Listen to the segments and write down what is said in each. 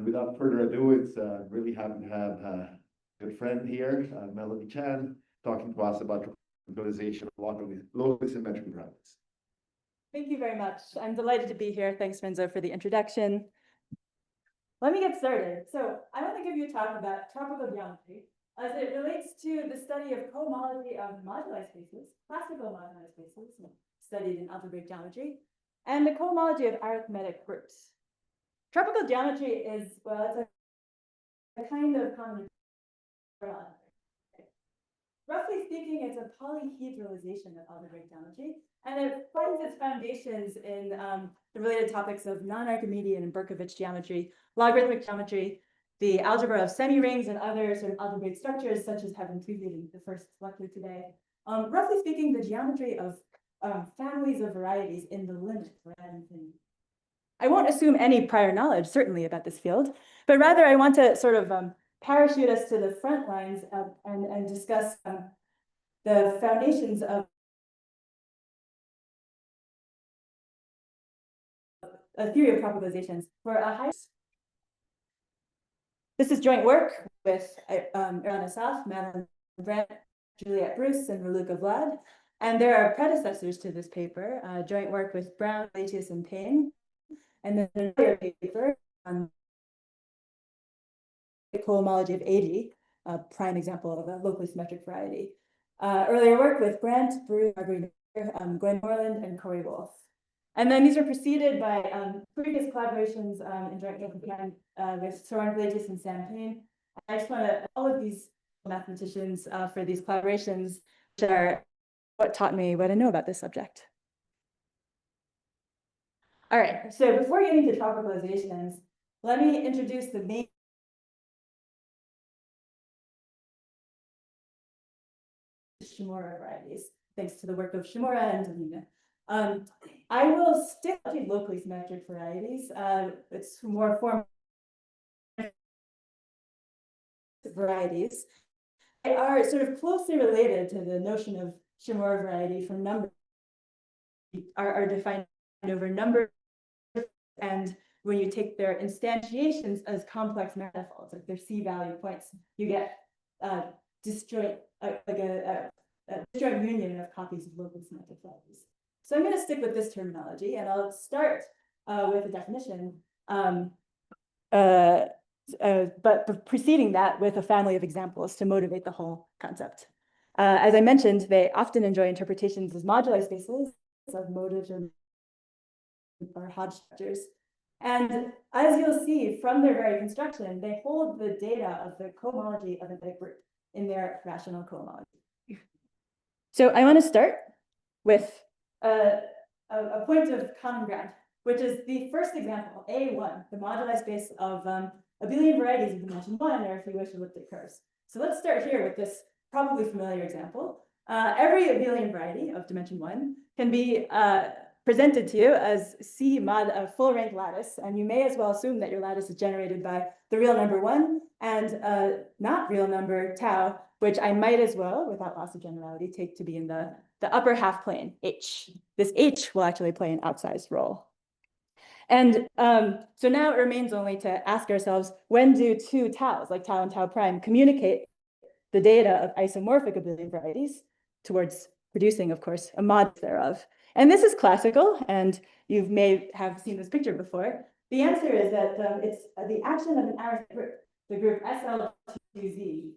without further ado, it's really happy to have a good friend here, Melody Chan, talking to us about tropicalization of locally symmetric varieties. Thank you very much. I'm delighted to be here. Thanks, Renzo, for the introduction. Let me get started. So I want to give you a talk about tropical geometry as it relates to the study of cohomology of moduli spaces, classical moduli spaces, studied in algebraic geometry, and the cohomology of arithmetic groups. Tropical geometry is, well, it's a kind of common. Roughly speaking, it's a polyhedralization of algebraic geometry, and it finds its foundations in the related topics of non-Archimedean and Berkovich geometry, logarithmic geometry, the algebra of semi-rings, and other sort of algebraic structures, such as have been previewed in the first lecture today. Roughly speaking, the geometry of families of varieties in the limit rather than infinity. I won't assume any prior knowledge, certainly, about this field, but rather I want to sort of parachute us to the front lines and discuss the foundations of a theory of tropicalizations for a high. This is joint work with Eran Assaf, Madeline Brandt, Juliette Bruce, and Raluca Vlad. And there are predecessors to this paper, joint work with Brown, Laetius, and Payne. And then another paper on the cohomology of AG, a prime example of a locally symmetric variety. Earlier work with Brandt, Bruce, Gwen Moreland, and Corey Wolf. And then these are preceded by previous collaborations in joint work with Soren Laetius and Sam Payne. I just want to all of these mathematicians for these collaborations, which are what taught me what I know about this subject. All right, so before getting to tropicalizations, let me introduce the main Shimura varieties, thanks to the work of Shimura and Delina. I will stick to locally symmetric varieties. It's more formal varieties. They are sort of closely related to the notion of Shimura variety from number, are defined over number, and when you take their instantiations as complex manifolds, like their C-value points, you get disjoint, like a disjoint union of copies of locally symmetric varieties. So I'm going to stick with this terminology, and I'll start with a definition, but preceding that with a family of examples to motivate the whole concept. As I mentioned, they often enjoy interpretations as moduli spaces of motives or Hodge structures. And as you'll see from their very construction, they hold the data of the cohomology of a group in their rational cohomology. So I want to start with a point of common ground, which is the first example, A1, the moduli space of abelian varieties of dimension 1, or if you wish, elliptic curves. So let's start here with this probably familiar example. Every abelian variety of dimension 1 can be presented to you as C mod a full rank lattice, and you may as well assume that your lattice is generated by the real number 1 and not real number tau, which I might as well, without loss of generality, take to be in the upper half plane, H. This H will actually play an outsized role. And so now it remains only to ask ourselves, when do two taus, like tau and tau prime, communicate the data of isomorphic abelian varieties towards producing, of course, a mod thereof? And this is classical, and you may have seen this picture before. The answer is that it's the action of an arithmetic group, the group SL2Z,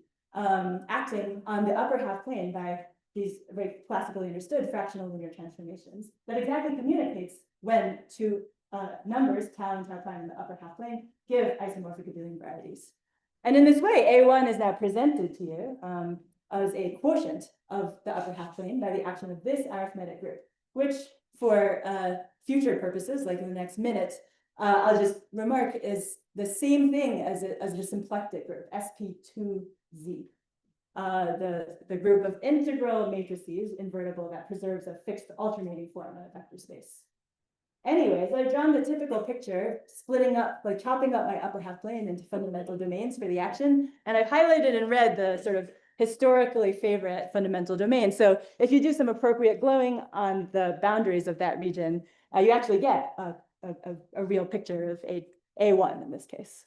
acting on the upper half plane by these very classically understood fractional linear transformations that exactly communicates when two numbers, tau and tau prime in the upper half plane, give isomorphic abelian varieties. And in this way, A1 is now presented to you as a quotient of the upper half plane by the action of this arithmetic group, which for future purposes, like in the next minute, I'll just remark is the same thing as a symplectic group, SP2Z. The group of integral matrices, invertible, that preserves a fixed alternating form in a vector space. Anyways, I've drawn the typical picture, splitting up, like chopping up my upper half plane into fundamental domains for the action. And I've highlighted in red the sort of historically favorite fundamental domain. So if you do some appropriate glowing on the boundaries of that region, you actually get a real picture of A1 in this case.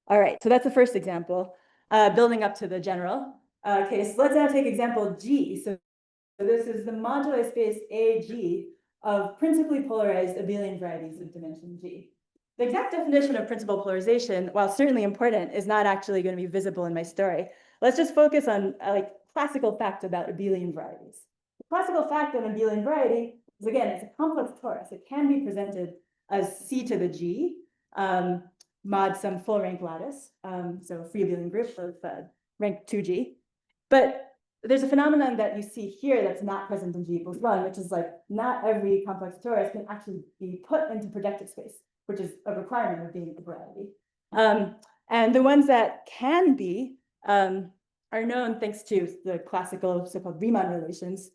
All right, so that's the first example, building up to the general case. Let's now take example G. So this is the moduli space AG of principally polarized abelian varieties of dimension G. The exact definition of principal polarization, while certainly important, is not actually going to be visible in my story. Let's just focus on like classical fact about abelian varieties. The classical fact of an abelian variety is, again, it's a complex torus. It can be presented as C to the G, mod some full rank lattice, so free abelian group of rank 2G. But there's a phenomenon that you see here that's not present in G equals 1, which is like not every complex torus can actually be put into projective space, which is a requirement of being a variety. And the ones that can be are known thanks to the classical so-called Riemann relations.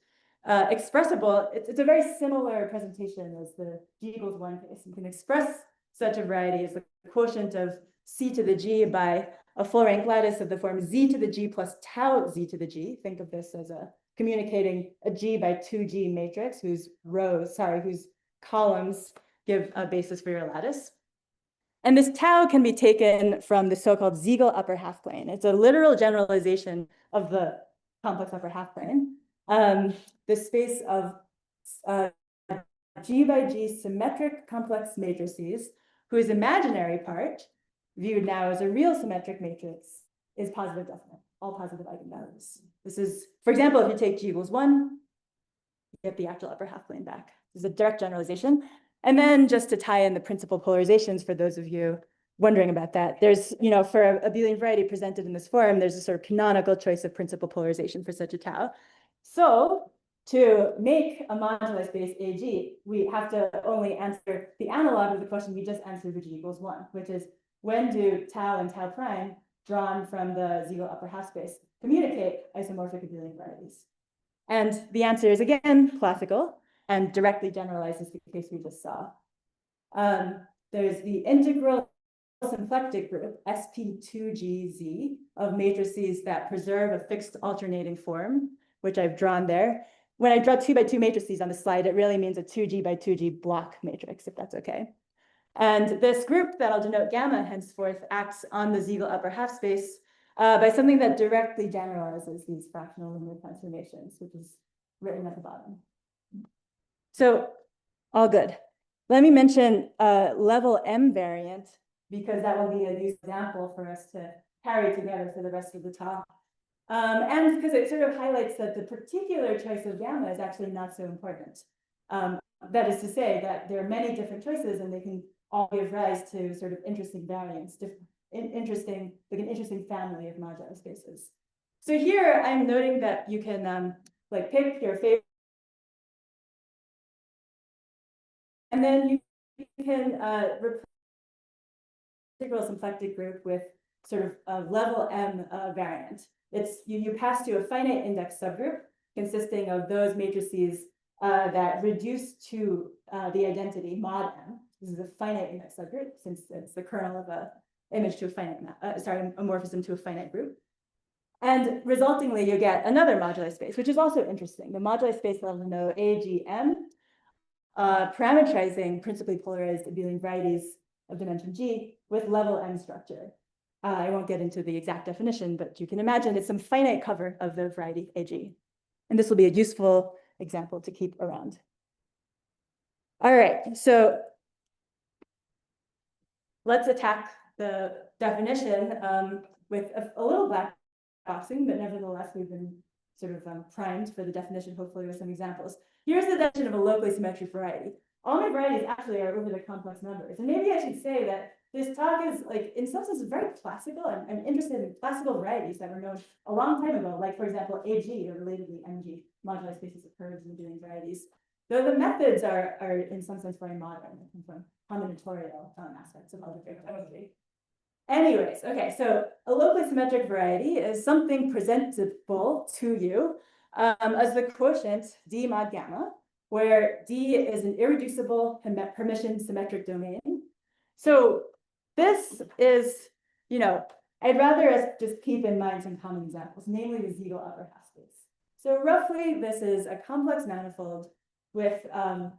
Expressible, it's a very similar presentation as the G equals 1 case. You can express such a variety as the quotient of C to the G by a full rank lattice of the form Z to the G plus tau Z to the G. Think of this as communicating a G by 2G matrix whose columns give a basis for your lattice. And this tau can be taken from the so-called Siegel upper half plane. It's a literal generalization of the complex upper half plane. The space of G by G symmetric complex matrices, whose imaginary part, viewed now as a real symmetric matrix, is positive definite, all positive eigenvalues. This is, for example, if you take G equals 1, you get the actual upper half plane back. This is a direct generalization. And then just to tie in the principal polarizations for those of you wondering about that, there's, for a abelian variety presented in this form, there's a sort of canonical choice of principal polarization for such a tau. So to make a moduli space AG, we have to only answer the analog of the question we just answered with G equals 1, which is when do tau and tau prime drawn from the Siegel upper half space communicate isomorphic abelian varieties? And the answer is, again, classical and directly generalizes the case we just saw. There's the integral symplectic group, SP2GZ, of matrices that preserve a fixed alternating form, which I've drawn there. When I draw 2 by 2 matrices on the slide, it really means a 2G by 2G block matrix, if that's okay. And this group that I'll denote gamma henceforth acts on the Siegel upper half space by something that directly generalizes these fractional linear transformations, which is written at the bottom. So all good. Let me mention level M variant, because that will be a useful example for us to carry together for the rest of the talk. And because it sort of highlights that the particular choice of gamma is actually not so important. That is to say that there are many different choices and they can all give rise to sort of interesting variants, like an interesting family of moduli spaces. So here I'm noting that you can like pick your favorite, and then you can replace the integral symplectic group with sort of a level M variant. It's you pass to a finite index subgroup consisting of those matrices that reduce to the identity mod M. This is a finite index subgroup since it's the kernel of a image to a finite a morphism to a finite group. And resultingly, you get another moduli space, which is also interesting. The moduli space that I'll know AGM, parametrizing principally polarized abelian varieties of dimension G with level M structure. I won't get into the exact definition, but you can imagine it's some finite cover of the variety AG. And this will be a useful example to keep around. All right, so let's attack the definition with a little black boxing, but nevertheless, we've been sort of primed for the definition, hopefully with some examples. Here's the definition of a locally symmetric variety. All my varieties actually are over the complex numbers. And maybe I should say that this talk is, like, in some sense, very classical. I'm interested in classical varieties that were known a long time ago, like, for example, AG, or relatedly MG, moduli spaces of curves and abelian varieties. Though the methods are in some sense very modern, they come from combinatorial aspects of algebraic chemistry. Anyways, okay, so a locally symmetric variety is something presentable to you as the quotient D mod gamma, where D is an irreducible permission symmetric domain. So this is, I'd rather us just keep in mind some common examples, namely the Siegel upper half space. So roughly, this is a complex manifold with a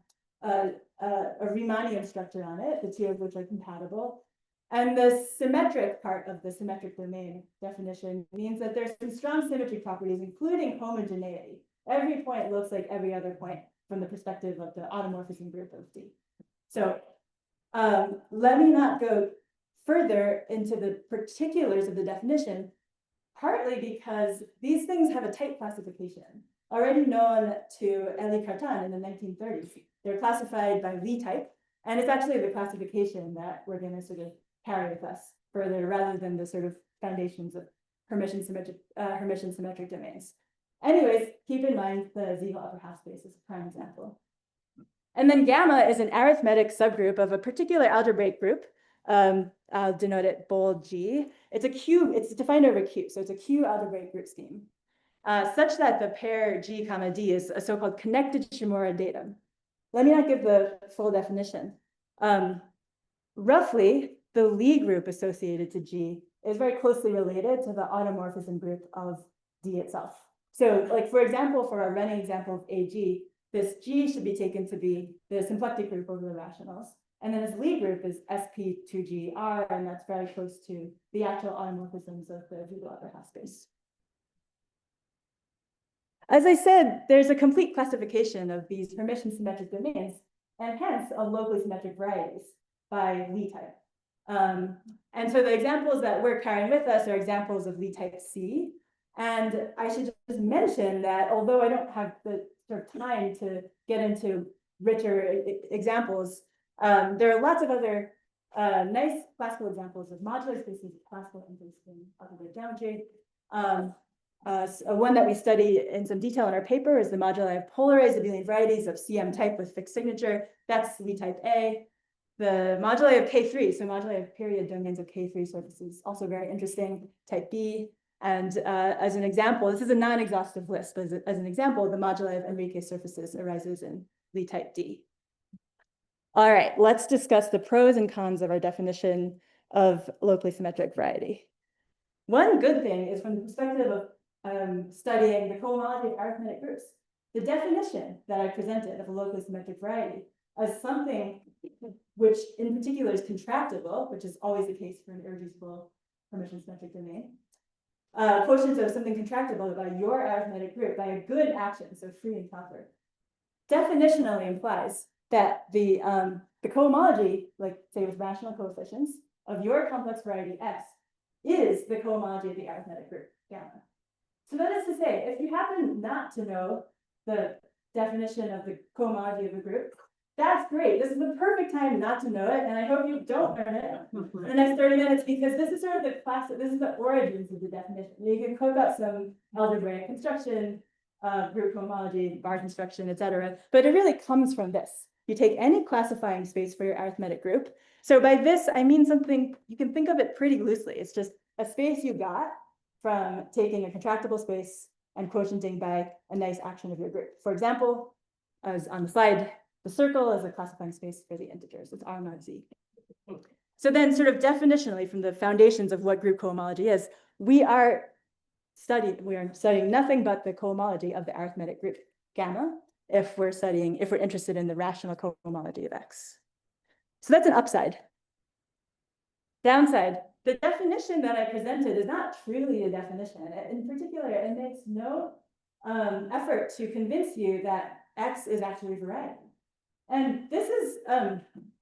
Riemannian structure on it, the two of which are compatible. And the symmetric part of the symmetric domain definition means that there's some strong symmetry properties, including homogeneity. Every point looks like every other point from the perspective of the automorphism group of D. So let me not go further into the particulars of the definition, partly because these things have a tight classification, already known to Elie Cartan in the 1930s. They're classified by Lie type, and it's actually the classification that we're going to sort of carry with us further, rather than the sort of foundations of Hermitian symmetric domains. Anyways, keep in mind the Ziegel upper half space is a prime example. And then gamma is an arithmetic subgroup of a particular algebraic group. I'll denote it bold G. It's a Q, it's defined over Q, so it's a Q algebraic group scheme, such that the pair G comma D is a so-called connected Shimura datum. Let me not give the full definition. Roughly, the Lie group associated to G is very closely related to the automorphism group of D itself. So, like, for example, for our running example of AG, this G should be taken to be the symplectic group over the rationals. And then its Lie group is SP2GR, and that's very close to the actual automorphisms of the Ziegel upper half space. As I said, there's a complete classification of these Hermitian symmetric domains, and hence of locally symmetric varieties by Lie type. And so the examples that we're carrying with us are examples of Lie type C. And I should just mention that although I don't have the sort of time to get into richer examples, there are lots of other nice classical examples of modular spaces of classical interest in algebraic geometry. One that we study in some detail in our paper is the moduli of polarized abelian varieties of CM type with fixed signature. That's Lie type A. The moduli of K3, so moduli of period domains of K3 surfaces, also very interesting, type B. And as an example, this is a non-exhaustive list, but as an example, the moduli of Enrique surfaces arises in Lie type D. All right, let's discuss the pros and cons of our definition of locally symmetric variety. One good thing is from the perspective of studying the cohomology of arithmetic groups. The definition that I presented of a locally symmetric variety as something which in particular is contractible, which is always the case for an irreducible Hermitian symmetric domain. Quotients of something contractible by your arithmetic group by a good action, so free and proper, definitionally implies that the cohomology, like say with rational coefficients, of your complex variety X is the cohomology of the arithmetic group gamma. So that is to say, if you happen not to know the definition of the cohomology of a group, that's great. This is the perfect time not to know it, and I hope you don't learn it in the next 30 minutes, because this is sort of the classic, this is the origins of the definition. You can cook up some algebraic construction, group cohomology, bar construction, etc. But it really comes from this. You take any classifying space for your arithmetic group. So by this, I mean something, you can think of it pretty loosely. It's just a space you got from taking a contractible space and quotienting by a nice action of your group. For example, as on the slide, the circle is a classifying space for the integers. It's R naught Z. So then sort of definitionally from the foundations of what group cohomology is, we are studying nothing but the cohomology of the arithmetic group gamma if we're interested in the rational cohomology of X. So that's an upside. Downside, the definition that I presented is not truly a definition. In particular, it makes no effort to convince you that X is actually variety. And this is,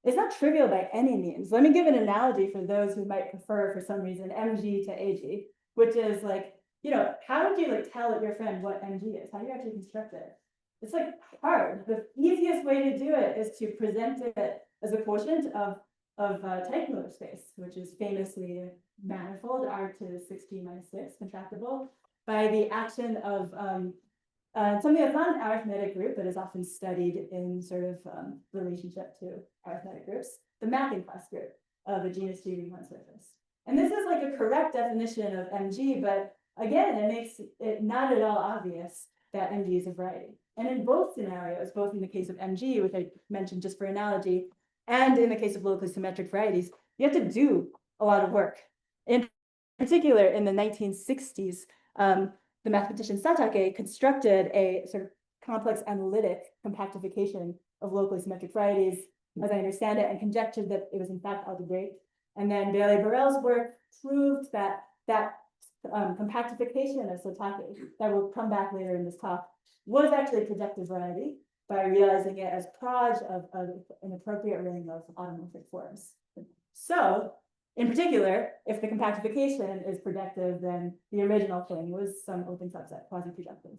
it's not trivial by any means. Let me give an analogy for those who might prefer, for some reason, MG to AG, which is like, you know, how would you like tell your friend what MG is? How do you actually construct it? It's like hard. The easiest way to do it is to present it as a quotient of type Miller space, which is famously manifold R to 16 minus 6 contractible by the action of something that's not an arithmetic group, but is often studied in sort of relationship to arithmetic groups, the mapping class group of a genus G Riemann surface. And this is like a correct definition of MG, but again, it makes it not at all obvious that MG is a variety. And in both scenarios, both in the case of MG, which I mentioned just for analogy, and in the case of locally symmetric varieties, you have to do a lot of work. In particular, in the 1960s, the mathematician Satake constructed a sort of complex analytic compactification of locally symmetric varieties, as I understand it, and conjectured that it was in fact algebraic. And then Bailey-Burrell's work proved that compactification of Satake, that will come back later in this talk, was actually a projective variety by realizing it as proj of an appropriate ring of automorphic forms. So, in particular, if the compactification is projective, then the original thing was some open subset, quasi-projective.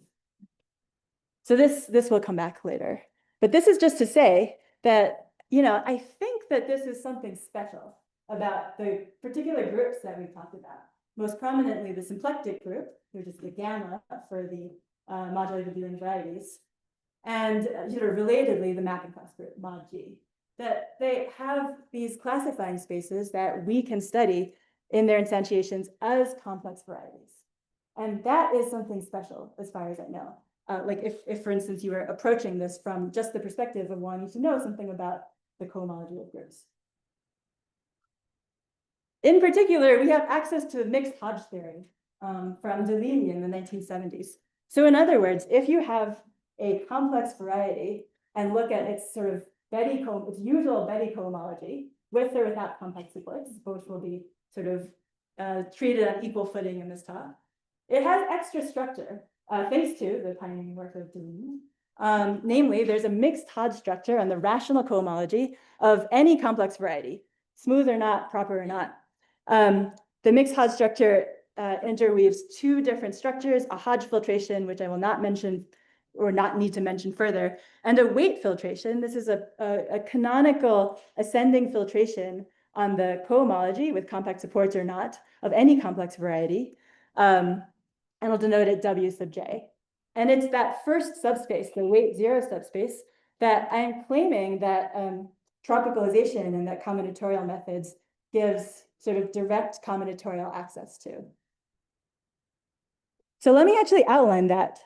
So this will come back later. But this is just to say that, I think that this is something special about the particular groups that we've talked about. Most prominently, the symplectic group, which is the gamma for the moduli revealing varieties, and sort of relatedly, the mapping class group, mod G, that they have these classifying spaces that we can study in their instantiations as complex varieties. And that is something special, as far as I know. Like if, for instance, you were approaching this from just the perspective of wanting to know something about the cohomology of groups. In particular, we have access to mixed Hodge theory from Deligny in the 1970s. So in other words, if you have a complex variety and look at its sort of its usual Betty cohomology, with or without complex supports, both will be sort of treated on equal footing in this talk. It has extra structure, thanks to the pioneering work of Deligny. Namely, there's a mixed Hodge structure on the rational cohomology of any complex variety, smooth or not, proper or not. The mixed Hodge structure interweaves two different structures, a Hodge filtration, which I will not mention or not need to mention further, and a weight filtration. This is a canonical ascending filtration on the cohomology with compact supports or not of any complex variety. And I'll denote it W sub J. And it's that first subspace, the weight zero subspace, that I'm claiming that tropicalization and that combinatorial methods gives sort of direct combinatorial access to. So let me actually outline that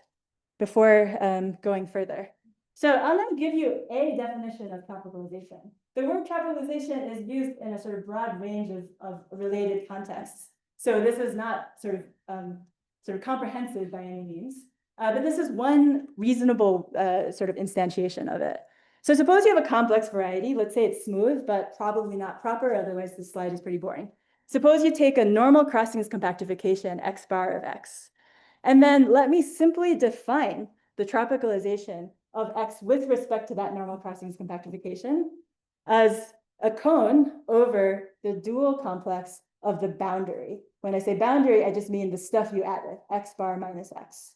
before going further. So I'll now give you a definition of tropicalization. The word tropicalization is used in a sort of broad range of related contexts. So this is not sort of comprehensive by any means, but this is one reasonable sort of instantiation of it. So suppose you have a complex variety. Let's say it's smooth, but probably not proper. Otherwise, this slide is pretty boring. Suppose you take a normal crossings compactification, x bar of x. And then let me simply define the tropicalization of x with respect to that normal crossings compactification as a cone over the dual complex of the boundary. When I say boundary, I just mean the stuff you added, x bar minus x.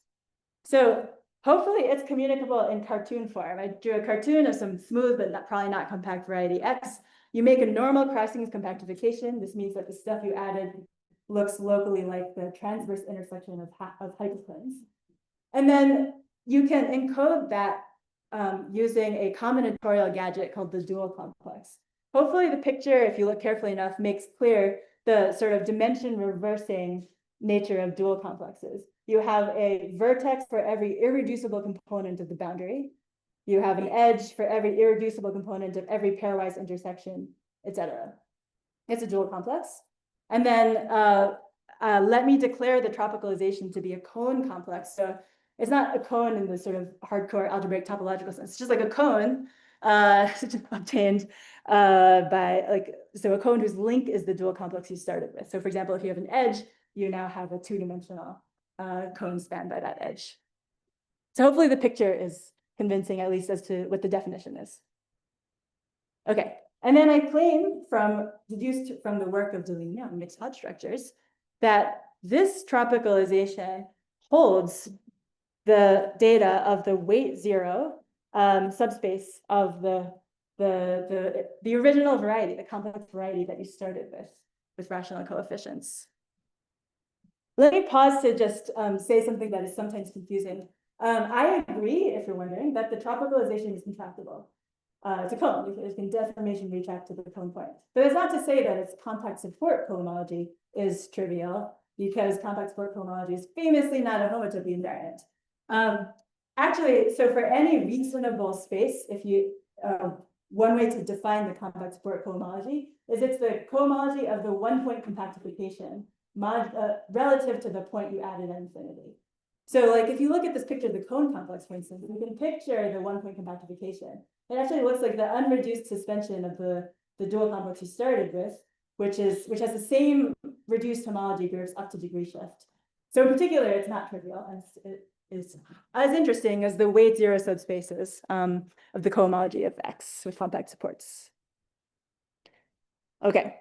So hopefully it's communicable in cartoon form. I drew a cartoon of some smooth, but probably not compact variety x. You make a normal crossings compactification. This means that the stuff you added looks locally like the transverse intersection of hyperplanes. And then you can encode that using a combinatorial gadget called the dual complex. Hopefully the picture, if you look carefully enough, makes clear the sort of dimension reversing nature of dual complexes. You have a vertex for every irreducible component of the boundary. You have an edge for every irreducible component of every pairwise intersection, etc. It's a dual complex. And then let me declare the tropicalization to be a cone complex. So it's not a cone in the sort of hardcore algebraic topological sense. It's just like a cone obtained so a cone whose link is the dual complex you started with. So for example, if you have an edge, you now have a two-dimensional cone spanned by that edge. So hopefully the picture is convincing, at least as to what the definition is. Okay, and then I claim deduced from the work of Deligny on mixed Hodge structures, that this tropicalization holds the data of the weight zero subspace of the original variety, the complex variety that you started with rational coefficients. Let me pause to just say something that is sometimes confusing. I agree, if you're wondering, that the tropicalization is contractible. It's a cone. It can deformation retract to the cone point. But it's not to say that its compact support cohomology is trivial, because compact support cohomology is famously not a homotopy invariant. Actually, so for any reasonable space, if you one way to define the compact support cohomology is it's the cohomology of the one-point compactification relative to the point you added at infinity. So like if you look at this picture of the cone complex, for instance, we can picture the one-point compactification. It actually looks like the unreduced suspension of the dual complex you started with which has the same reduced homology groups up to degree shift. So in particular, it's not trivial, and it is as interesting as the weight zero subspaces of the cohomology of X with compact supports. Okay.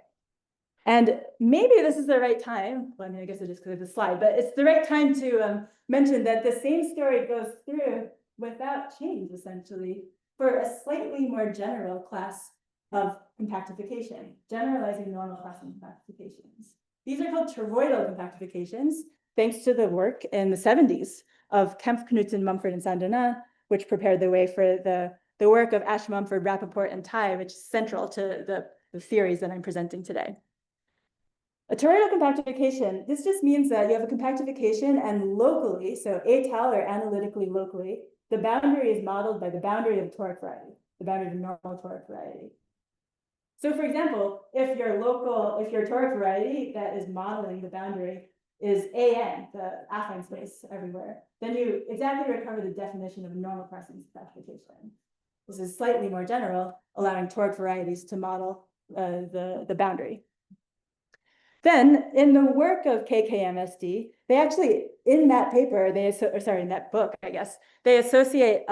And maybe this is the right time. Well, I mean, I guess it is because of the slide, but it's the right time to mention that the same story goes through without change, essentially, for a slightly more general class of compactification, generalizing normal classing compactifications. These are called toroidal compactifications, thanks to the work in the 70s of Kempf, Knudsen, Mumford, and Saint-Denis, which prepared the way for the work of Ash, Mumford, Rappaport, and Tai, which is central to the theories that I'm presenting today. A toroidal compactification, this just means that you have a compactification and locally, so atal or analytically locally, the boundary is modeled by the boundary of toric variety, the boundary of normal toric variety. So for example, if your toric variety that is modeling the boundary is AN, the affine space everywhere, then you exactly recover the definition of a normal crossing compactification. This is slightly more general, allowing toric varieties to model the boundary. Then, in the work of KKMSD, they actually, in that paper, in that book, I guess, they associate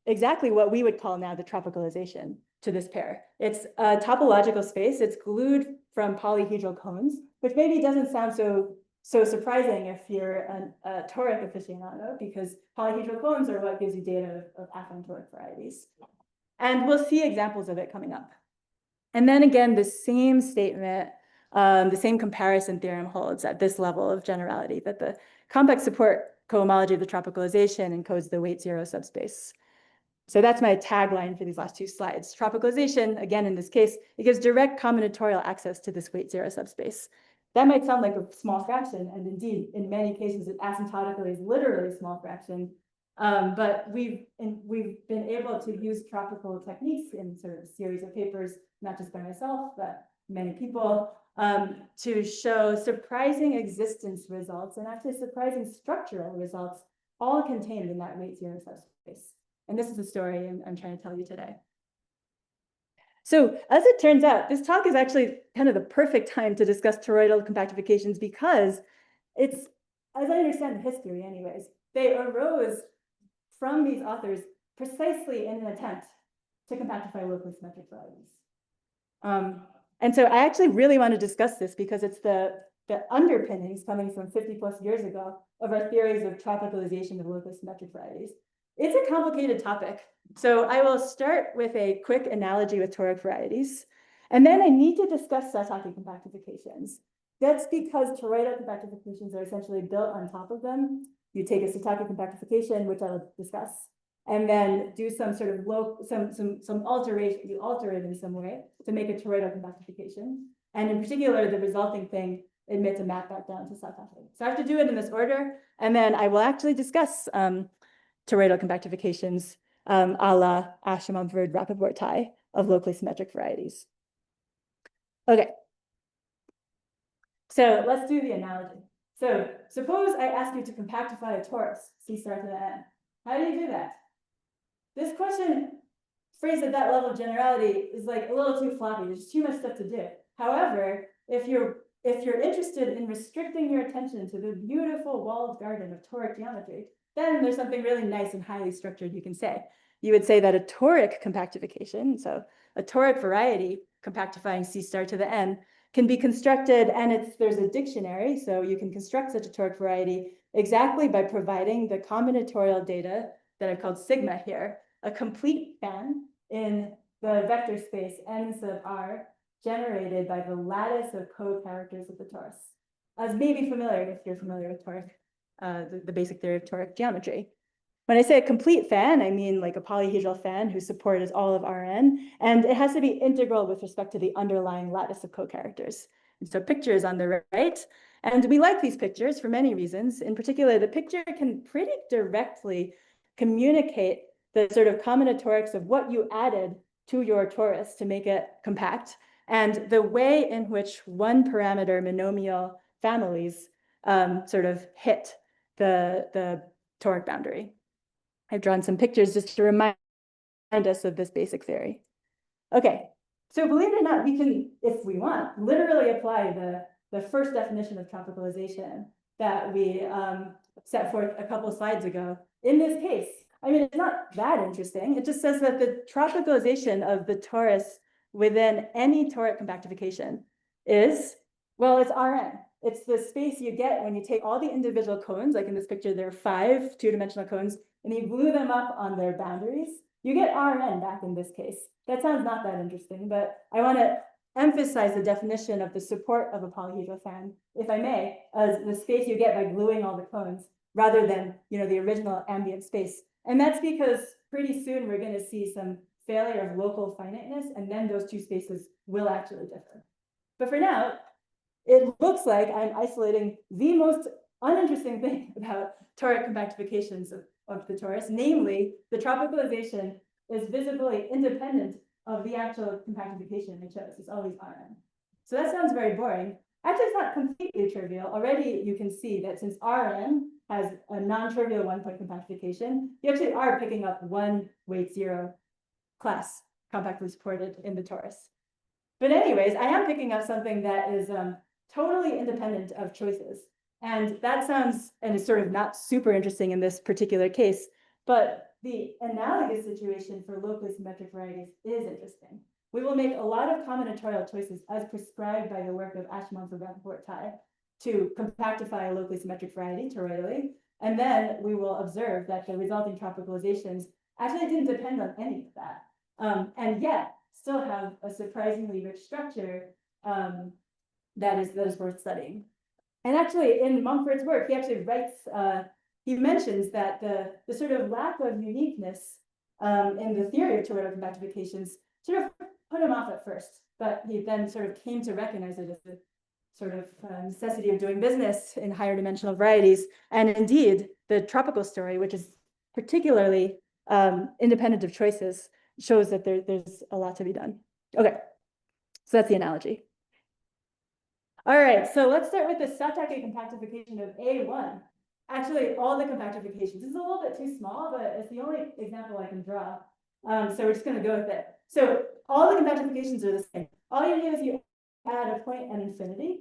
exactly what we would call now the tropicalization to this pair. It's a topological space. It's glued from polyhedral cones, which maybe doesn't sound so surprising if you're a toric aficionado, because polyhedral cones are what gives you data of affine toric varieties. And we'll see examples of it coming up. And then again, the same statement, the same comparison theorem holds at this level of generality, that the compact support cohomology of the tropicalization encodes the weight zero subspace. So that's my tagline for these last two slides. Tropicalization, again, in this case, it gives direct combinatorial access to this weight zero subspace. That might sound like a small fraction, and indeed, in many cases, it asymptotically is literally a small fraction. But we've been able to use tropical techniques in sort of a series of papers, not just by myself, but many people, to show surprising existence results and actually surprising structural results, all contained in that weight zero subspace. And this is the story I'm trying to tell you today. So as it turns out, this talk is actually kind of the perfect time to discuss toroidal compactifications, because it's, as I understand the history anyways, they arose from these authors precisely in an attempt to compactify locally symmetric varieties. And so I actually really want to discuss this because it's the underpinnings coming from 50 plus years ago of our theories of tropicalization of locally symmetric varieties. It's a complicated topic. So I will start with a quick analogy with toric varieties. And then I need to discuss Satake compactifications. That's because toroidal compactifications are essentially built on top of them. You take a Satake compactification, which I'll discuss, and then do some sort of some alteration, you alter it in some way to make a toroidal compactification. And in particular, the resulting thing admits a map back down to Satake. So I have to do it in this order, and then I will actually discuss toroidal compactifications a la Ash, Mumford, Rappaport, Tai of locally symmetric varieties. Okay. So let's do the analogy. So suppose I ask you to compactify a torus, C star to the n. How do you do that? This question phrased at that level of generality is like a little too floppy. There's too much stuff to do. However, if you're interested in restricting your attention to the beautiful walled garden of toric geometry, then there's something really nice and highly structured you can say. You would say that a toric compactification, so a toric variety compactifying C star to the n, can be constructed, and there's a dictionary, so you can construct such a toric variety exactly by providing the combinatorial data that I've called sigma here, a complete fan in the vector space n sub r generated by the lattice of code characters of the torus. As may be familiar if you're familiar with toric, the basic theory of toric geometry. When I say a complete fan, I mean like a polyhedral fan whose support is all of Rn, and it has to be integral with respect to the underlying lattice of co-characters. And so picture is on the right, and we like these pictures for many reasons. In particular, the picture can pretty directly communicate the sort of combinatorics of what you added to your torus to make it compact, and the way in which one parameter monomial families sort of hit the toric boundary. I've drawn some pictures just to remind us of this basic theory. Okay, So believe it or not, we can, if we want, literally apply the first definition of tropicalization that we set forth a couple of slides ago in this case. I mean, it's not that interesting. It just says that the tropicalization of the torus within any toric compactification is, well, it's Rn. It's the space you get when you take all the individual cones, like in this picture, there are 5 two-dimensional cones, and you glue them up on their boundaries. You get Rn back in this case. That sounds not that interesting, but I want to emphasize the definition of the support of a polyhedral fan, if I may, as the space you get by gluing all the cones, rather than, you know, the original ambient space. And that's because pretty soon we're going to see some failure of local finiteness, and then those two spaces will actually differ. But for now, it looks like I'm isolating the most uninteresting thing about toric compactifications of the torus, namely the tropicalization is visibly independent of the actual compactification I chose. It's always Rn. So that sounds very boring. Actually, it's not completely trivial. Already you can see that since Rn has a non-trivial 1-point compactification, you actually are picking up 1 weight 0 class compactly supported in the torus. But anyways, I am picking up something that is totally independent of choices. And that sounds, and is sort of not super interesting in this particular case, but the analogous situation for locally symmetric varieties is interesting. We will make a lot of combinatorial choices as prescribed by the work of Ashmon for Tai to compactify a locally symmetric variety toroidally. And then we will observe that the resulting tropicalizations actually didn't depend on any of that. And yet still have a surprisingly rich structure that is worth studying. And actually, in Mumford's work, he actually writes, he mentions that the sort of lack of uniqueness in the theory of toroidal compactifications sort of put him off at first, but he then sort of came to recognize it as a sort of necessity of doing business in higher dimensional varieties. And indeed, the tropical story, which is particularly independent of choices, shows that there's a lot to be done. Okay, so that's the analogy. All right, so let's start with the Satake compactification of A1. Actually, all the compactifications. This is a little bit too small, but it's the only example I can draw. So we're just going to go with it. So all the compactifications are the same. All you do is you add a point and infinity,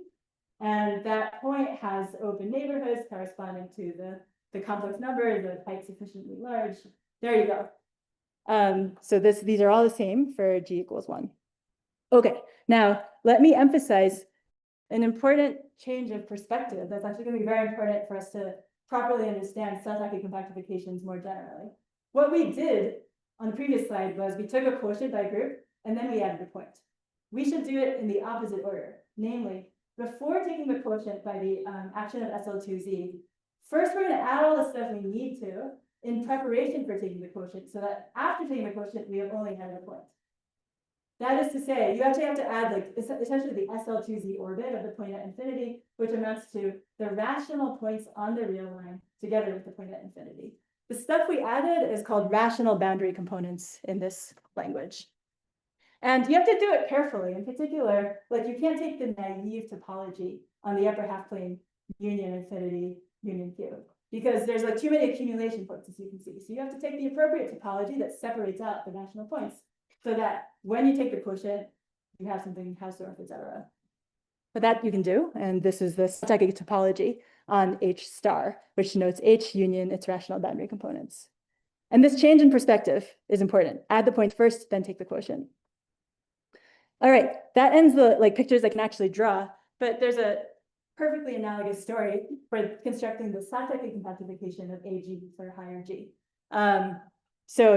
and that point has open neighborhoods corresponding to the complex number, the height sufficiently large. There you go. So these are all the same for G equals 1. Okay, now let me emphasize an important change of perspective that's actually going to be very important for us to properly understand Satake compactifications more generally. What we did on the previous slide was we took a quotient by group and then we added a point. We should do it in the opposite order, namely, before taking the quotient by the action of SL2Z, first we're going to add all the stuff we need to in preparation for taking the quotient, so that after taking the quotient, we have only added a point. That is to say, you actually have to add like essentially the SL2Z orbit of the point at infinity, which amounts to the rational points on the real line together with the point at infinity. The stuff we added is called rational boundary components in this language. And you have to do it carefully. In particular, like you can't take the naive topology on the upper half plane union infinity union Q, because there's like too many accumulation points, as you can see. So you have to take the appropriate topology that separates out the rational points, so that when you take the quotient, you have something Hausdorff, etc. But that you can do, and this is the Satake topology on H star, which denotes H union its rational boundary components. And this change in perspective is important. Add the points first, then take the quotient. All right, that ends the pictures I can actually draw, but there's a perfectly analogous story for constructing the Satake compactification of AG for higher G. So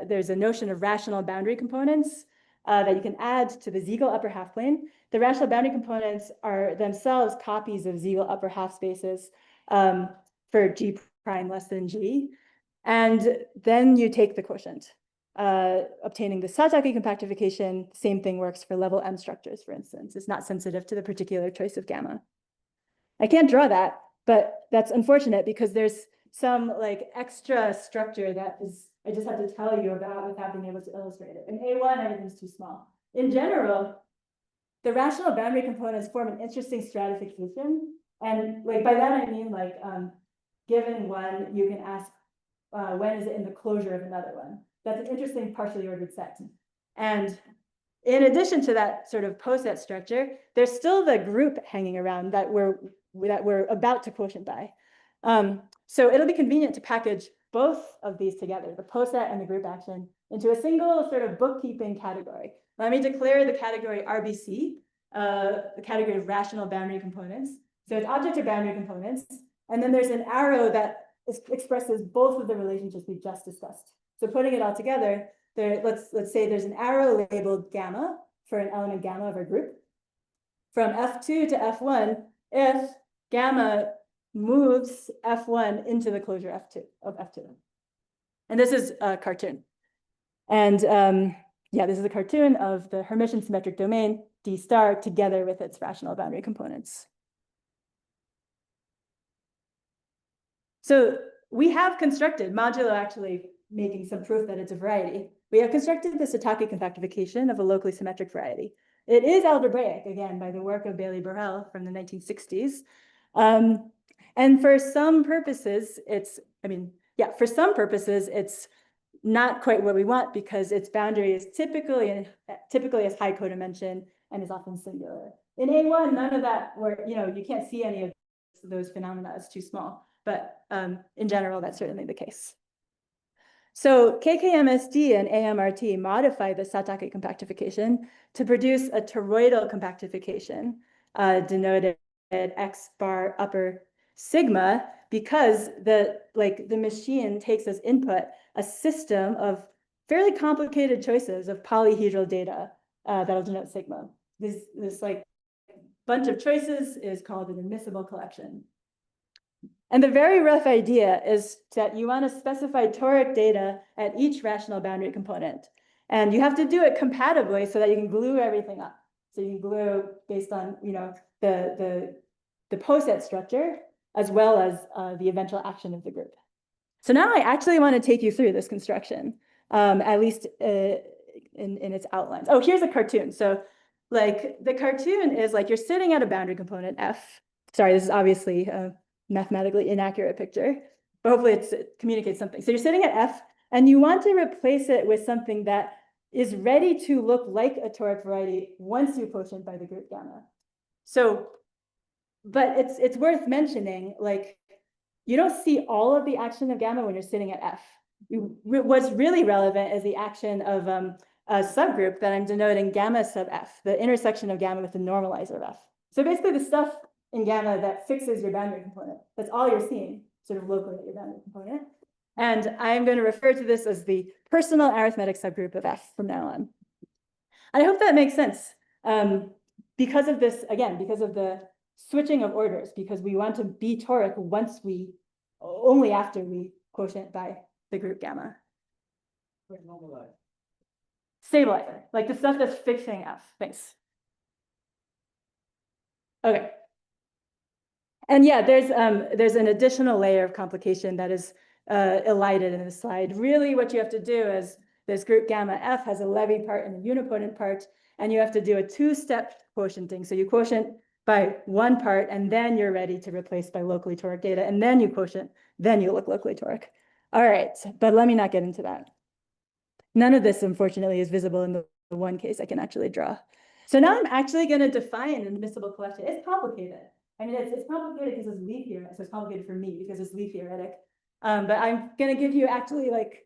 there's a notion of rational boundary components that you can add to the Siegel upper half plane. The rational boundary components are themselves copies of Siegel upper half spaces for G prime less than G. And then you take the quotient. Obtaining the Satake compactification, same thing works for level M structures, for instance. It's not sensitive to the particular choice of gamma. I can't draw that, but that's unfortunate because there's some extra structure that I just have to tell you about without being able to illustrate it. In A1, everything's too small. In general, the rational boundary components form an interesting stratification. And by that, I mean given one, you can ask when is it in the closure of another one. That's an interesting partially ordered set. And in addition to that sort of poset structure, there's still the group hanging around that we're about to quotient by. So it'll be convenient to package both of these together, the poset and the group action, into a single sort of bookkeeping category. Let me declare the category RBC, the category of rational boundary components. So it's object of boundary components. And then there's an arrow that expresses both of the relationships we just discussed. So putting it all together, let's say there's an arrow labeled gamma for an element gamma of our group. From F2 to F1, if gamma moves F1 into the closure F2 of F2. And this is a cartoon. And yeah, this is a cartoon of the Hermitian symmetric domain, D star, together with its rational boundary components. So we have constructed, modulo actually making some proof that it's a variety, we have constructed the Satake compactification of a locally symmetric variety. It is algebraic, again, by the work of Bailey-Borel from the 1960s. And for some purposes, it's not quite what we want because its boundary is typically has high codimension and is often singular. In A1, none of that, you can't see any of those phenomena, it's too small. But in general, that's certainly the case. So KKMSD and AMRT modify the Satake compactification to produce a toroidal compactification denoted X bar upper sigma, because the machine takes as input a system of fairly complicated choices of polyhedral data that'll denote sigma. This like bunch of choices is called an admissible collection. And the very rough idea is that you want to specify toric data at each rational boundary component. And you have to do it compatibly so that you can glue everything up. So you can glue based on the poset structure as well as the eventual action of the group. So now I actually want to take you through this construction, at least in its outlines. Oh, here's a cartoon. So like the cartoon is like you're sitting at a boundary component F. Sorry, this is obviously mathematically inaccurate picture, but hopefully it communicates something. So you're sitting at F and you want to replace it with something that is ready to look like a toric variety once you quotient by the group gamma. So, but it's worth mentioning, like, you don't see all of the action of gamma when you're sitting at F. What's really relevant is the action of a subgroup that I'm denoting gamma sub F, the intersection of gamma with the normalizer of F. So basically the stuff in gamma that fixes your boundary component. That's all you're seeing, sort of locally at your boundary component. And I'm going to refer to this as the personal arithmetic subgroup of F from now on. And I hope that makes sense. Because of this, again, because of the switching of orders, because we want to be toric only after we quotient by the group gamma. Stabilizer, like the stuff that's fixing F. Thanks. Okay. And yeah, there's an additional layer of complication that is elided in this slide. Really, what you have to do is this group gamma F has a Levy part and a unipotent part, and you have to do a two-step quotienting. So you quotient by one part, and then you're ready to replace by locally toric data, and then you quotient, then you look locally toric. All right, but let me not get into that. None of this, unfortunately, is visible in the one case I can actually draw. So now I'm actually going to define an admissible collection. It's complicated. I mean, it's complicated because it's leaf theoretic, so it's complicated for me because it's leaf theoretic. But I'm going to give you actually like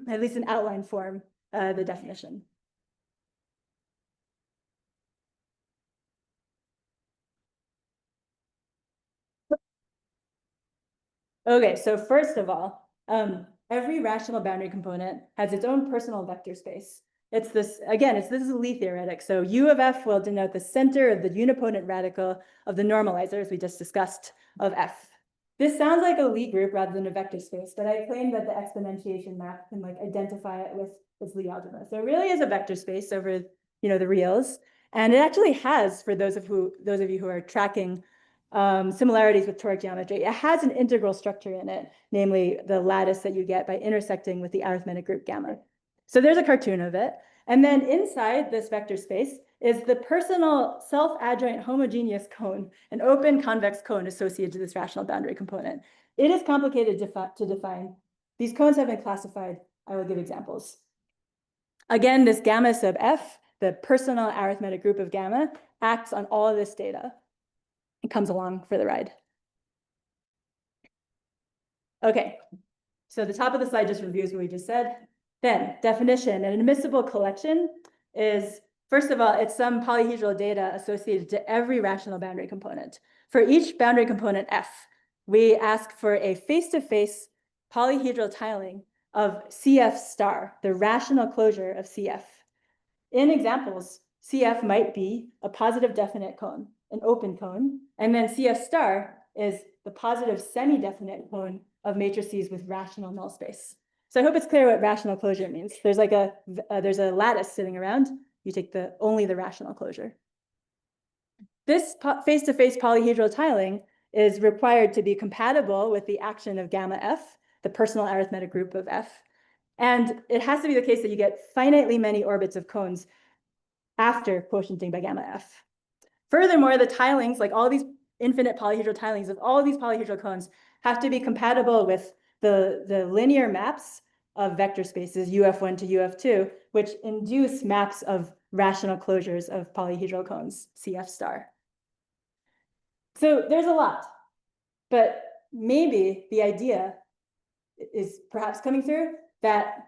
at least in outline form the definition. Okay, so first of all, every rational boundary component has its own personal vector space. It's this, again, this is Lie theoretic. So U of F will denote the center of the unipotent radical of the normalizer, as we just discussed, of F. This sounds like a Lie group rather than a vector space, but I claim that the exponentiation map can like identify it with its Lie algebra. So it really is a vector space over, the reals. And it actually has, for those of you who are tracking similarities with toric geometry, it has an integral structure in it, namely the lattice that you get by intersecting with the arithmetic group gamma. So there's a cartoon of it. And then inside this vector space is the personal self-adjoint homogeneous cone, an open convex cone associated to this rational boundary component. It is complicated to define. These cones have been classified. I will give examples. Again, this gamma sub F, the personal arithmetic group of gamma acts on all of this data and comes along for the ride. Okay, so the top of the slide just reviews what we just said. Then definition, an admissible collection is, first of all, it's some polyhedral data associated to every rational boundary component. For each boundary component F, we ask for a face-to-face polyhedral tiling of CF star, the rational closure of CF. In examples, CF might be a positive definite cone, an open cone, and then CF star is the positive semi-definite cone of matrices with rational null space. So I hope it's clear what rational closure means. There's like there's a lattice sitting around. You take only the rational closure. This face-to-face polyhedral tiling is required to be compatible with the action of gamma F, the personal arithmetic group of F. And it has to be the case that you get finitely many orbits of cones after quotienting by gamma F. Furthermore, the tilings, like all these infinite polyhedral tilings of all of these polyhedral cones, have to be compatible with the linear maps of vector spaces UF1 to UF2, which induce maps of rational closures of polyhedral cones, CF star. So there's a lot, but maybe the idea is perhaps coming through that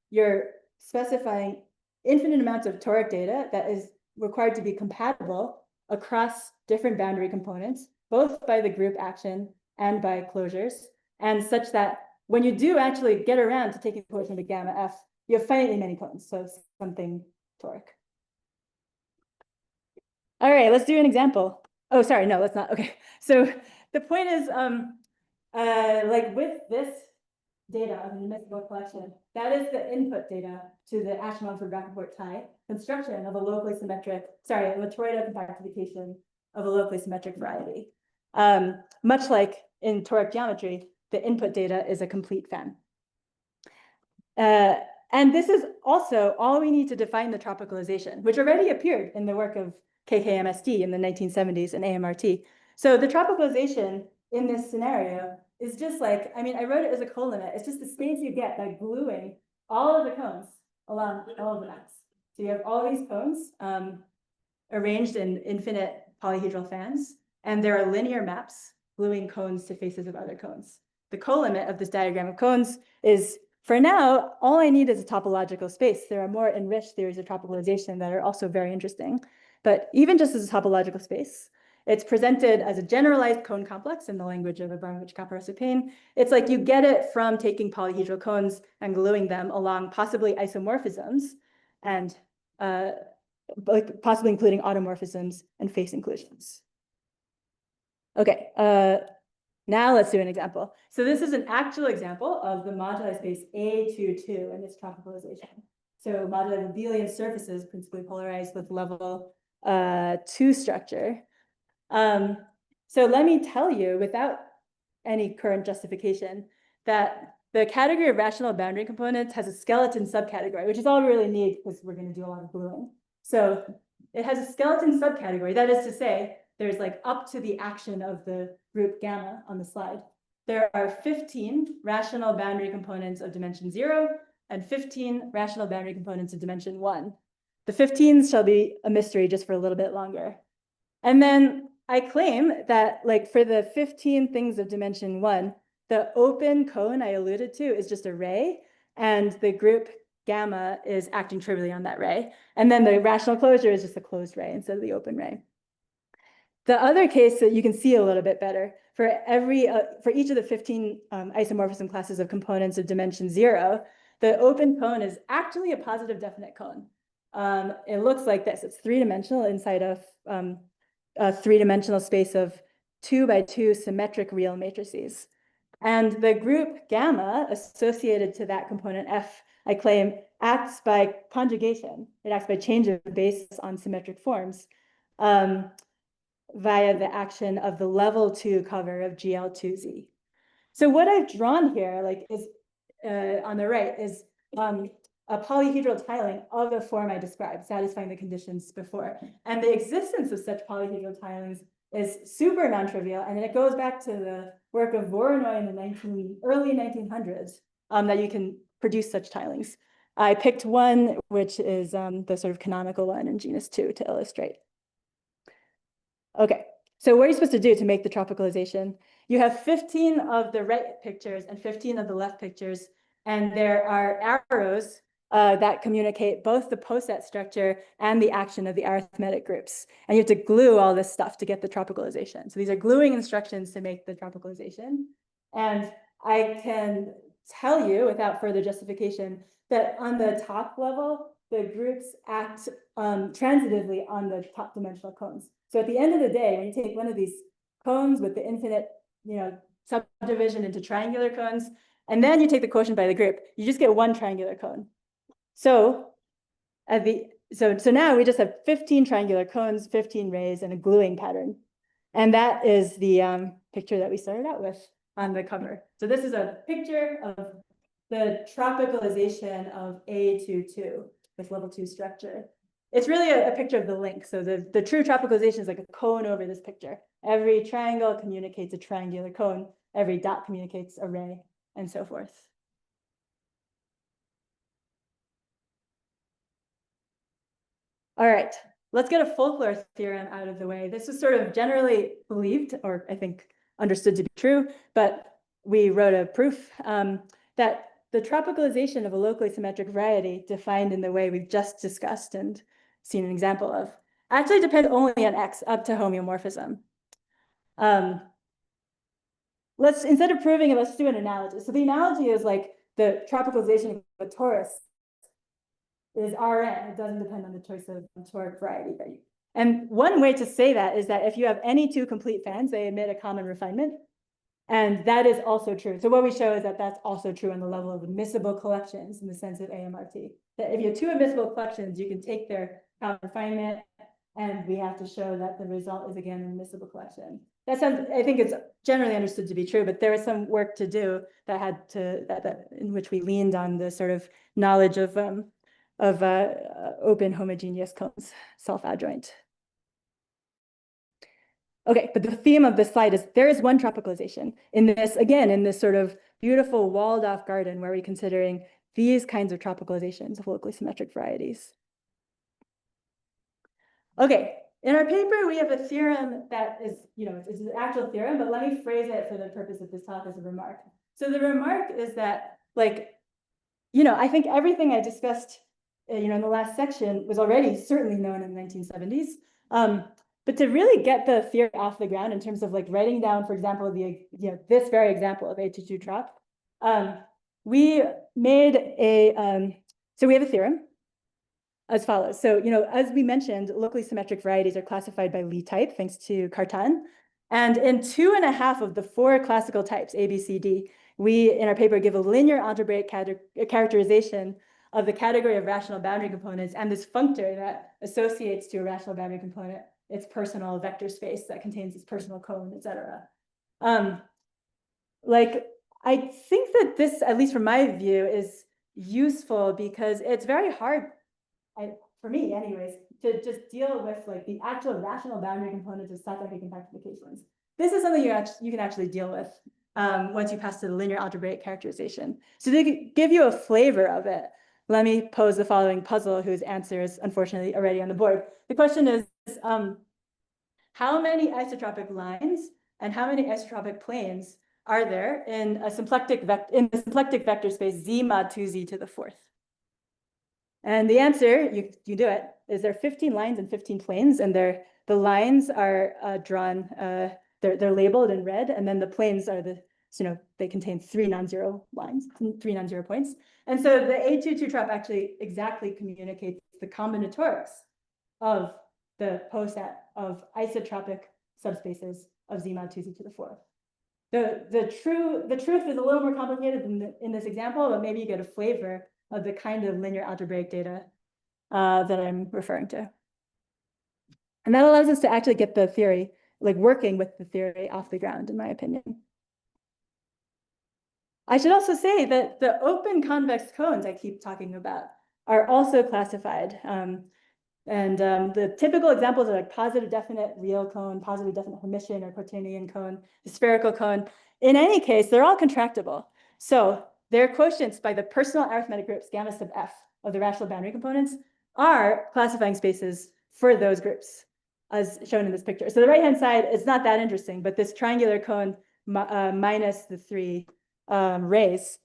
you're specifying infinite amounts of toric data that is required to be compatible across different boundary components, both by the group action and by closures, and such that when you do actually get around to taking the quotient of gamma F, you have finitely many cones, so something toric. All right, let's do an example. Oh, sorry, no, let's not. Okay, so the point is, like with this data of an admissible collection, that is the input data to the Ashman-Mumford-Rappaport tie construction of a locally symmetric, sorry, a toroidal compactification of a locally symmetric variety. Much like in toric geometry, the input data is a complete fan. And this is also all we need to define the tropicalization, which already appeared in the work of KKMSD in the 1970s and AMRT. So the tropicalization in this scenario is just like, I mean, I wrote it as a colimit. It's just the space you get by gluing all of the cones along all of the maps. So you have all these cones arranged in infinite polyhedral fans, and there are linear maps gluing cones to faces of other cones. The colimit of this diagram of cones is, for now, all I need is a topological space. There are more enriched theories of tropicalization that are also very interesting. But even just as a topological space, it's presented as a generalized cone complex in the language of Abramovich-Kaparasov-Payne. It's like you get it from taking polyhedral cones and gluing them along possibly isomorphisms and possibly including automorphisms and face inclusions. Okay, now let's do an example. So this is an actual example of the moduli space A22 in this tropicalization. So moduli of abelian surfaces principally polarized with level 2 structure. So let me tell you, without any current justification, that the category of rational boundary components has a skeleton subcategory, which is all we really need because we're going to do a lot of gluing. So it has a skeleton subcategory. That is to say, there's like up to the action of the group gamma on the slide. There are 15 rational boundary components of dimension 0 and 15 rational boundary components of dimension 1. The 15s shall be a mystery just for a little bit longer. And then I claim that, like, for the 15 things of dimension 1, the open cone I alluded to is just a ray, and the group gamma is acting trivially on that ray. And then the rational closure is just a closed ray instead of the open ray. The other case that you can see a little bit better, for each of the 15 isomorphism classes of components of dimension 0, the open cone is actually a positive definite cone. It looks like this. It's three-dimensional inside of a three-dimensional space of 2 by 2 symmetric real matrices. And the group gamma associated to that component F, I claim, acts by conjugation. It acts by change of basis on symmetric forms via the action of the level 2 cover of GL2Z. So what I've drawn here, like, is on the right is a polyhedral tiling of the form I described, satisfying the conditions before. And the existence of such polyhedral tilings is super non-trivial, and it goes back to the work of Voronoi in the early 1900s that you can produce such tilings. I picked one, which is the sort of canonical one in genus 2 to illustrate. Okay, so what are you supposed to do to make the tropicalization? You have 15 of the right pictures and 15 of the left pictures, and there are arrows that communicate both the poset structure and the action of the arithmetic groups. And you have to glue all this stuff to get the tropicalization. So these are gluing instructions to make the tropicalization. And I can tell you without further justification that on the top level, the groups act transitively on the top dimensional cones. So at the end of the day, when you take one of these cones with the infinite, subdivision into triangular cones, and then you take the quotient by the group, you just get one triangular cone. So so now we just have 15 triangular cones, 15 rays, and a gluing pattern. And that is the picture that we started out with on the cover. So this is a picture of the tropicalization of A22 with level 2 structure. It's really a picture of the link. So the true tropicalization is like a cone over this picture. Every triangle communicates a triangular cone. Every dot communicates a ray, and so forth. All right, let's get a folklore theorem out of the way. This is sort of generally believed, or I think understood to be true, but we wrote a proof that the tropicalization of a locally symmetric variety defined in the way we've just discussed and seen an example of actually depends only on X up to homeomorphism. Instead of proving it, let's do an analogy. So the analogy is like the tropicalization of a torus is Rn. It doesn't depend on the choice of toric variety. And one way to say that is that if you have any two complete fans, they emit a common refinement. And that is also true. So what we show is that that's also true on the level of admissible collections in the sense of AMRT. That if you have two admissible collections, you can take their common refinement, and we have to show that the result is again an admissible collection. That sounds, I think it's generally understood to be true, but there was some work to do in which we leaned on the sort of knowledge of open homogeneous cones, self-adjoint. Okay, but the theme of this slide is there is one tropicalization in this sort of beautiful walled off garden where we're considering these kinds of tropicalizations of locally symmetric varieties. Okay, in our paper, we have a theorem that is, it's an actual theorem, but let me phrase it for the purpose of this talk as a remark. So the remark is that, I think everything I discussed, in the last section was already certainly known in the 1970s. But to really get the theory off the ground in terms of writing down, for example, this very example of A22 trop, we made so we have a theorem as follows. So, as we mentioned, locally symmetric varieties are classified by Lie type, thanks to Cartan. And in 2.5 of the 4 classical types, A, B, C, D, we, in our paper, give a linear algebraic characterization of the category of rational boundary components and this functor that associates to a rational boundary component its personal vector space that contains its personal cone, etc. I think that this, at least from my view, is useful because it's very hard, for me anyways, to just deal with the actual rational boundary components of such compactifications. This is something you can actually deal with once you pass to the linear algebraic characterization. So to give you a flavor of it, let me pose the following puzzle whose answer is unfortunately already on the board. The question is, how many isotropic lines and how many isotropic planes are there in a symplectic vector space Z mod 2Z to the 4th? And the answer, you do it, is there are 15 lines and 15 planes, and the lines are drawn, they're labeled in red, and then the planes are they contain 3 non-zero lines, 3 non-zero points. And so the A22 trop actually exactly communicates the combinatorics of the poset of isotropic subspaces of Z mod 2Z to the 4th. The truth is a little more complicated than in this example, but maybe you get a flavor of the kind of linear algebraic data that I'm referring to. And that allows us to actually get the theory, working with the theory off the ground, in my opinion. I should also say that the open convex cones I keep talking about are also classified. The typical examples are positive definite real cone, positive definite Hermitian or quaternion cone, the spherical cone. In any case, they're all contractible. So their quotients by the personal arithmetic groups gamma sub f of the rational boundary components are classifying spaces for those groups, as shown in this picture. So the right-hand side is not that interesting, but this triangular cone minus the 3 rays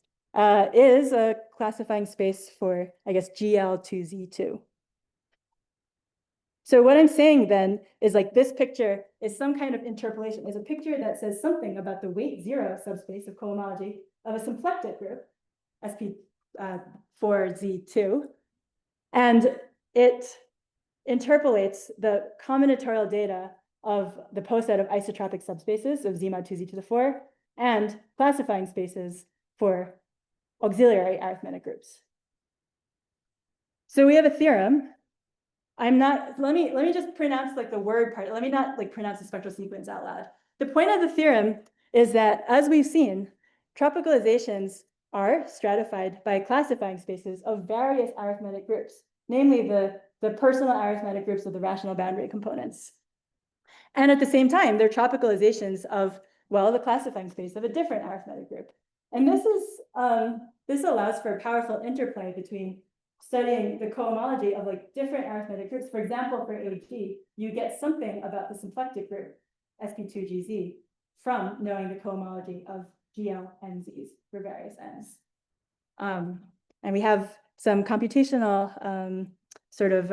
is a classifying space for, I guess, GL2Z2. So what I'm saying then is like this picture is some kind of interpolation, is a picture that says something about the weight 0 subspace of cohomology of a symplectic group, SP4Z2, and it interpolates the combinatorial data of the poset of isotropic subspaces of Z mod 2Z to the 4 and classifying spaces for auxiliary arithmetic groups. So we have a theorem. Let me just pronounce like the word part. Let me not like pronounce the spectral sequence out loud. The point of the theorem is that, as we've seen, tropicalizations are stratified by classifying spaces of various arithmetic groups, namely the personal arithmetic groups of the rational boundary components. And at the same time, they're tropicalizations of, well, the classifying space of a different arithmetic group. And this allows for a powerful interplay between studying the cohomology of like different arithmetic groups. For example, for AG, you get something about the symplectic group, SP2GZ, from knowing the cohomology of GL and Z's for various n's. And we have some computational sort of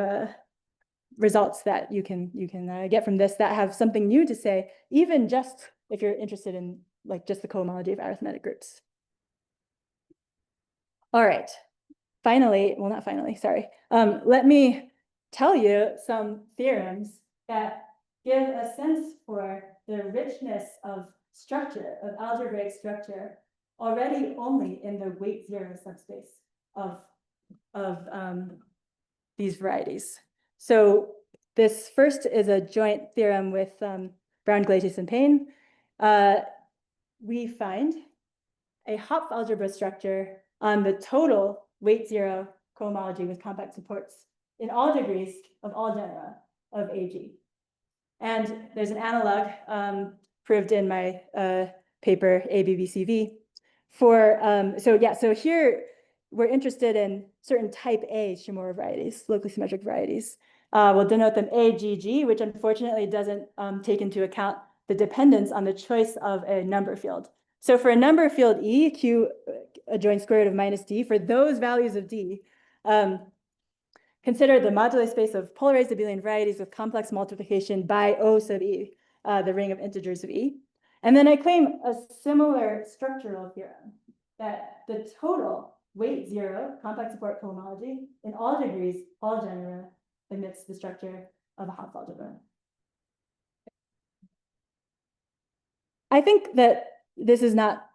results that you can get from this that have something new to say, even just if you're interested in like just the cohomology of arithmetic groups. All right. Finally, well, not finally, sorry. Let me tell you some theorems that give a sense for the richness of structure, of algebraic structure, already only in the weight 0 subspace of these varieties. So this first is a joint theorem with Brown, Glacius, and Payne. We find a Hopf algebra structure on the total weight 0 cohomology with compact supports in all degrees of all genera of AG. And there's an analog proved in my paper ABBCV for, so here we're interested in certain type A Shimura varieties, locally symmetric varieties. We'll denote them AGG, which unfortunately doesn't take into account the dependence on the choice of a number field. So for a number field E, Q adjoins square root of minus D, for those values of D, consider the moduli space of polarized abelian varieties with complex multiplication by O sub E, the ring of integers of E. And then I claim a similar structural theorem that the total weight 0 compact support cohomology in all degrees, all genera, emits the structure of a Hopf algebra. I think that this is not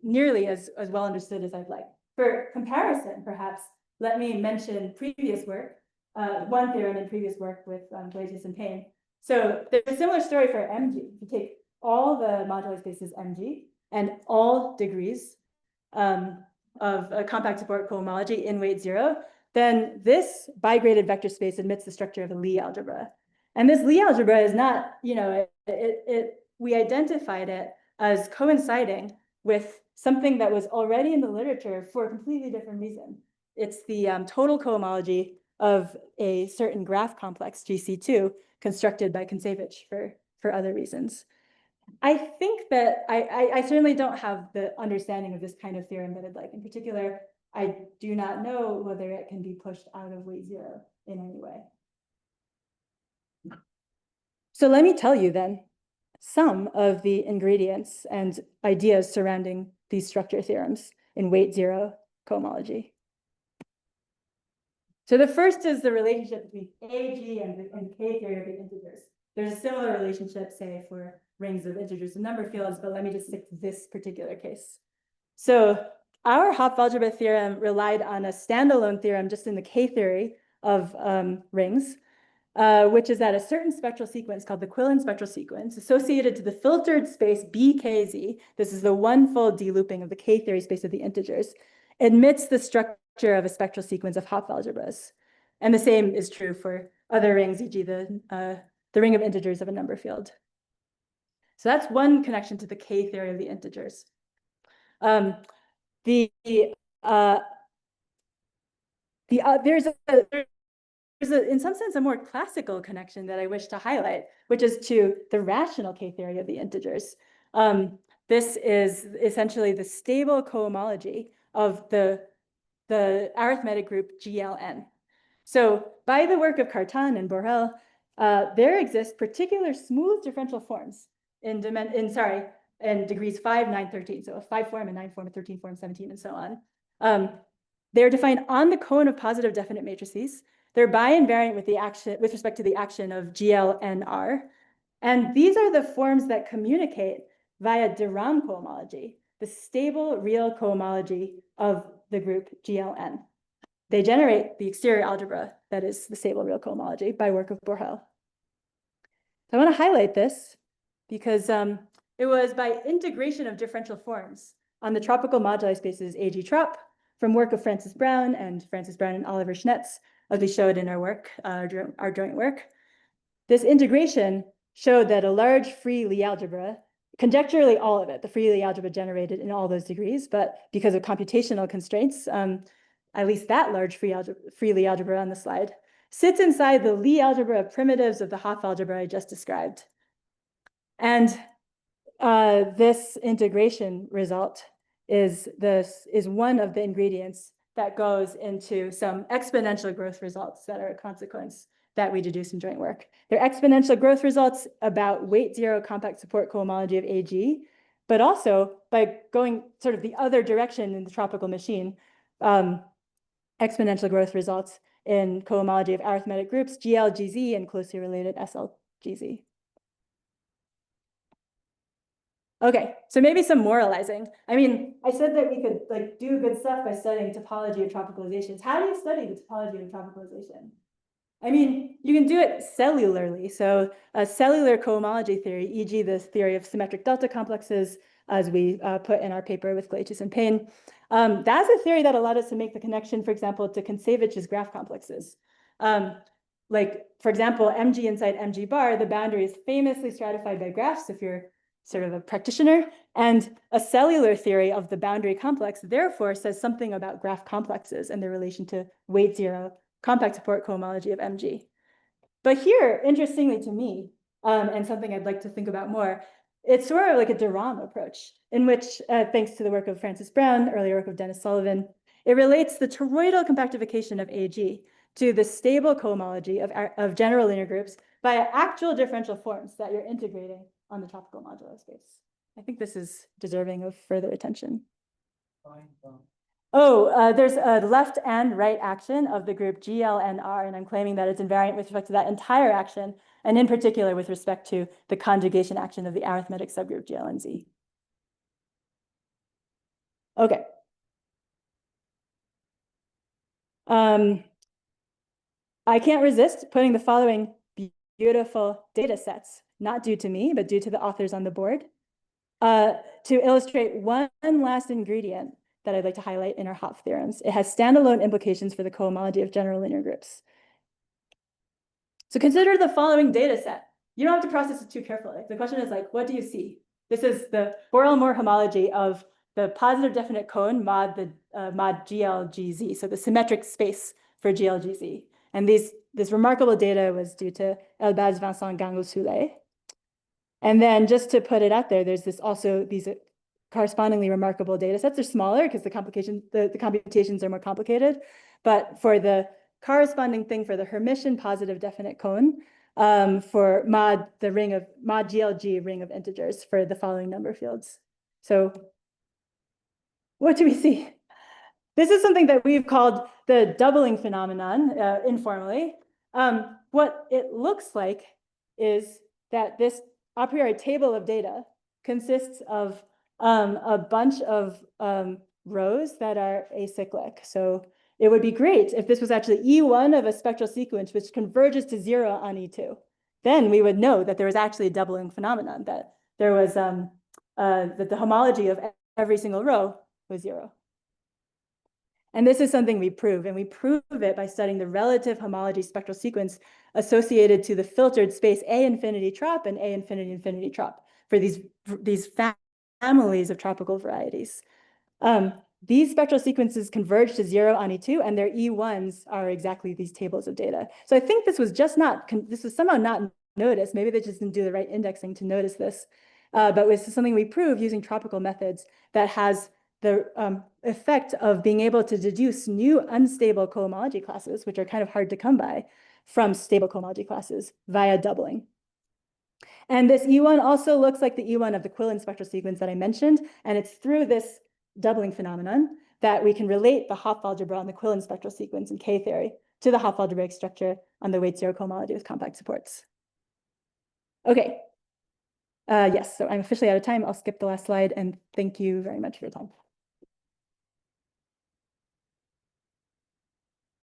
nearly as well understood as I'd like. For comparison, perhaps, let me mention previous work, one theorem in previous work with Glacius and Payne. So there's a similar story for MG. You take all the moduli spaces MG and all degrees of a compact support cohomology in weight 0, then this bigraded vector space admits the structure of a Lie algebra. And this Lie algebra is not, we identified it as coinciding with something that was already in the literature for a completely different reason. It's the total cohomology of a certain graph complex, GC2, constructed by Kontsevich for other reasons. I think that I certainly don't have the understanding of this kind of theorem that I'd like. In particular, I do not know whether it can be pushed out of weight 0 in any way. So let me tell you then some of the ingredients and ideas surrounding these structure theorems in weight 0 cohomology. So the first is the relationship between AG and K theory of the integers. There's a similar relationship, say, for rings of integers and number fields, but let me just stick to this particular case. So our Hopf algebra theorem relied on a standalone theorem just in the K theory of rings, which is that a certain spectral sequence called the Quillen spectral sequence associated to the filtered space BKZ, this is the one-fold delooping of the K theory space of the integers, admits the structure of a spectral sequence of Hopf algebras. And the same is true for other rings, e.g. the ring of integers of a number field. So that's one connection to the K theory of the integers. there's in some sense a more classical connection that I wish to highlight, which is to the rational K theory of the integers. This is essentially the stable cohomology of the arithmetic group GLN. So by the work of Cartan and Borel, there exist particular smooth differential forms in degrees 5, 9, 13. So a 5 form, a 9 form, a 13 form, 17, and so on. They're defined on the cone of positive definite matrices. They're bi-invariant with respect to the action of GLNR. And these are the forms that communicate via de Rham cohomology, the stable real cohomology of the group GLN. They generate the exterior algebra that is the stable real cohomology by work of Borel. So I want to highlight this because it was by integration of differential forms on the tropical moduli spaces AG trop from work of Francis Brown and Oliver Schnetz, as we showed in our work, our joint work. This integration showed that a large free Lie algebra, conjecturally all of it, the free Lie algebra generated in all those degrees, but because of computational constraints, at least that large free Lie algebra on the slide, sits inside the Lie algebra of primitives of the Hopf algebra I just described. And this integration result is one of the ingredients that goes into some exponential growth results that are a consequence that we deduce in joint work. They're exponential growth results about weight zero compact support cohomology of AG, but also by going sort of the other direction in the tropical machine, exponential growth results in cohomology of arithmetic groups, GLGZ, and closely related SLGZ. Okay, so maybe some moralizing. I mean, I said that we could do good stuff by studying topology of tropicalizations. How do you study the topology of tropicalization? I mean, you can do it cellularly. So a cellular cohomology theory, e.g. the theory of symmetric delta complexes, as we put in our paper with Glacius and Payne. That's a theory that allowed us to make the connection, for example, to Kontsevic's graph complexes. Like, for example, MG inside MG bar, the boundary is famously stratified by graphs if you're sort of a practitioner. And a cellular theory of the boundary complex, therefore, says something about graph complexes and their relation to weight zero compact support cohomology of MG. But here, interestingly to me, and something I'd like to think about more, it's sort of like a de Rham approach, in which, thanks to the work of Francis Brown, earlier work of Dennis Sullivan, it relates the toroidal compactification of AG to the stable cohomology of general linear groups via actual differential forms that you're integrating on the tropical modular space. I think this is deserving of further attention. There's a left and right action of the group GLNR, and I'm claiming that it's invariant with respect to that entire action, and in particular with respect to the conjugation action of the arithmetic subgroup GLNZ. Okay. I can't resist putting the following beautiful data sets, not due to me, but due to the authors on the board, to illustrate one last ingredient that I'd like to highlight in our Hopf theorems. It has standalone implications for the cohomology of general linear groups. So consider the following data set. You don't have to process it too carefully. The question is like, what do you see? This is the Borel-Moore homology of the positive definite cone mod GLGZ, so the symmetric space for GLGZ. And this remarkable data was due to Elbaz, Vincent, Gango-Soulet. And then just to put it out there, there's these correspondingly remarkable data sets. They're smaller because the computations are more complicated. But for the corresponding thing for the Hermitian positive definite cone, for mod GLG ring of integers for the following number fields. So what do we see? This is something that we've called the doubling phenomenon informally. What it looks like is that this a priori table of data consists of a bunch of rows that are acyclic. So it would be great if this was actually E1 of a spectral sequence which converges to 0 on E2. Then we would know that there was actually a doubling phenomenon, that there was that the homology of every single row was 0. And this is something we prove, and we prove it by studying the relative homology spectral sequence associated to the filtered space A infinity trop and A infinity infinity trop for these families of tropical varieties. these spectral sequences converge to 0 on E2, and their E1s are exactly these tables of data. So I think this was somehow not noticed. Maybe they just didn't do the right indexing to notice this. But this is something we prove using tropical methods that has the effect of being able to deduce new unstable cohomology classes, which are kind of hard to come by, from stable cohomology classes via doubling. And this E1 also looks like the E1 of the Quillen spectral sequence that I mentioned, and it's through this doubling phenomenon that we can relate the Hopf algebra on the Quillen spectral sequence in K-theory to the Hopf algebraic structure on the weight zero cohomology with compact supports. Okay. Yes, so I'm officially out of time. I'll skip the last slide, and thank you very much for your time.